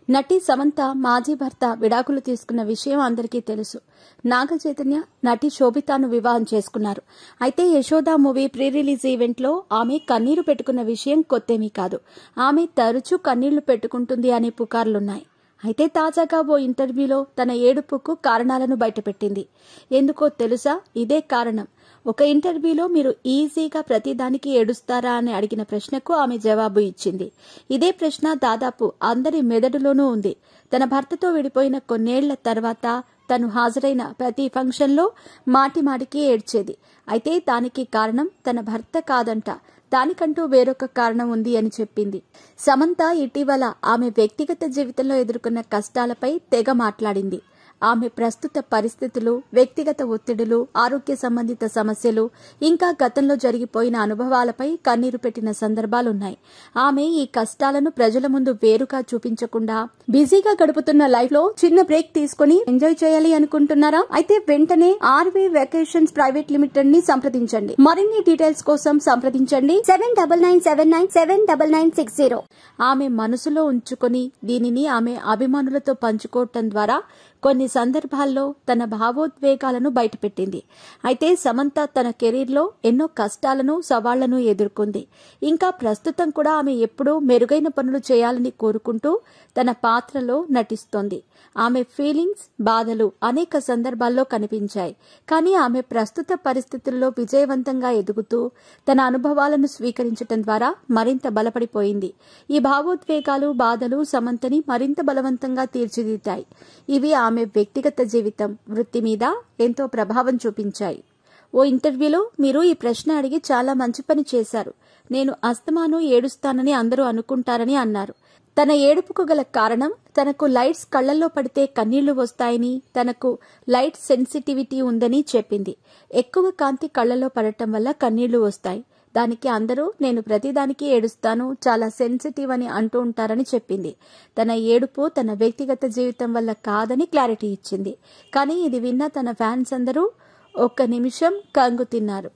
నటి సమంత మాజీ భర్త విడాకులు తీసుకున్న విషయం అందరికీ తెలుసు. నాగ చైతన్య నటి శోభితాను వివాహం చేసుకున్నారు. అయితే యశోద మూవీ ప్రీ రిలీజ్ ఈవెంట్లో ఆమె కన్నీరు పెట్టుకున్న విషయం కొత్తేమీ కాదు. ఆమె తరచూ కన్నీళ్లు పెట్టుకుంటుంది అనే పుకార్లున్నాయి. అయితే తాజాగా ఓ ఇంటర్వ్యూలో తన ఏడుపుకు కారణాలను బయటపెట్టింది. ఎందుకో తెలుసా? ఇదే కారణం. ఒక ఇంటర్వ్యూలో మీరు ఈజీగా ప్రతిదానికి ఏడుస్తారా అని అడిగిన ప్రశ్నకు ఆమె జవాబు ఇచ్చింది. ఇదే ప్రశ్న దాదాపు అందరి మెదడులోనూ ఉంది. తన భర్తతో విడిపోయిన కొన్నేళ్ల తర్వాత తను హాజరైన ప్రతి ఫంక్షన్లో మాటిమాటికి ఏడ్చేది. అయితే దానికి కారణం తన భర్త కాదంట, దానికంటూ వేరొక కారణం ఉంది అని చెప్పింది. సమంత ఇటీవల ఆమె వ్యక్తిగత జీవితంలో ఎదుర్కొన్న కష్టాలపై తెగ మాట్లాడింది. ఆమె ప్రస్తుత పరిస్థితులు, వ్యక్తిగత ఒత్తిడులు, ఆరోగ్య సంబంధిత సమస్యలు, ఇంకా గతంలో జరిగిపోయిన అనుభవాలపై కన్నీరు పెట్టిన సందర్భాలున్నాయి. ఆమె ఈ కష్టాలను ప్రజల ముందు వేరుగా చూపించకుండా బిజీగా గడుపుతున్న లైఫ్ లో చిన్న బ్రేక్ తీసుకుని ఎంజాయ్ చేయాలి అనుకుంటున్నారా? అయితే వెంటనే ఆర్వీ వెకేషన్స్ ప్రైవేట్ లిమిటెడ్ ని సంప్రదించండి. మరిన్ని డీటెయిల్స్ కోసం సంప్రదించండి 7997979960. ఆమె మనసులో ఉంచుకొని దీనిని ఆమె అభిమానులతో పంచుకోవటం ద్వారా కొన్ని సందర్భాల్లో తన భావోద్వేగాలను బయటపెట్టింది. అయితే సమంత తన కెరీర్లో ఎన్నో కష్టాలను, సవాళ్లను ఎదుర్కొంది. ఇంకా ప్రస్తుతం కూడా ఆమె ఎప్పుడూ మెరుగైన పనులు చేయాలని కోరుకుంటూ తన పాత్రలో నటిస్తోంది. ఆమె ఫీలింగ్స్, బాధలు అనేక సందర్భాల్లో కనిపించాయి. కానీ ఆమె ప్రస్తుత పరిస్థితుల్లో విజయవంతంగా ఎదుగుతూ తన అనుభవాలను స్వీకరించడం ద్వారా మరింత బలపడిపోయింది. ఈ భావోద్వేగాలు, బాధలు సమంతని మరింత బలవంతంగా తీర్చిదిద్దాయి. ఇవి ఆమె వ్యక్తిగత జీవితం, వృత్తి మీద ఎంతో ప్రభావం చూపించాయి. ఓ ఇంటర్వ్యూలో మీరు ఈ ప్రశ్న అడిగి చాలా మంచి పని చేశారు. నేను అస్తమాను ఏడుస్తానని అందరూ అనుకుంటారని అన్నారు. తన ఏడుపుకు గల కారణం తనకు లైట్స్ కళ్లల్లో పడితే కన్నీళ్లు వస్తాయని, తనకు లైట్ సెన్సిటివిటీ ఉందని చెప్పింది. ఎక్కువ కాంతి కళ్లలో పడటం వల్ల కన్నీళ్లు వస్తాయి. దానికి అందరూ నేను ప్రతిదానికి ఏడుస్తాను, చాలా సెన్సిటివ్ అని అంటూ ఉంటారని చెప్పింది. తన ఏడుపు తన వ్యక్తిగత జీవితం వల్ల కాదని క్లారిటీ ఇచ్చింది. కానీ ఇది విన్న తన ఫ్యాన్స్ అందరూ ఒక్క నిమిషం కంగు తిన్నారు.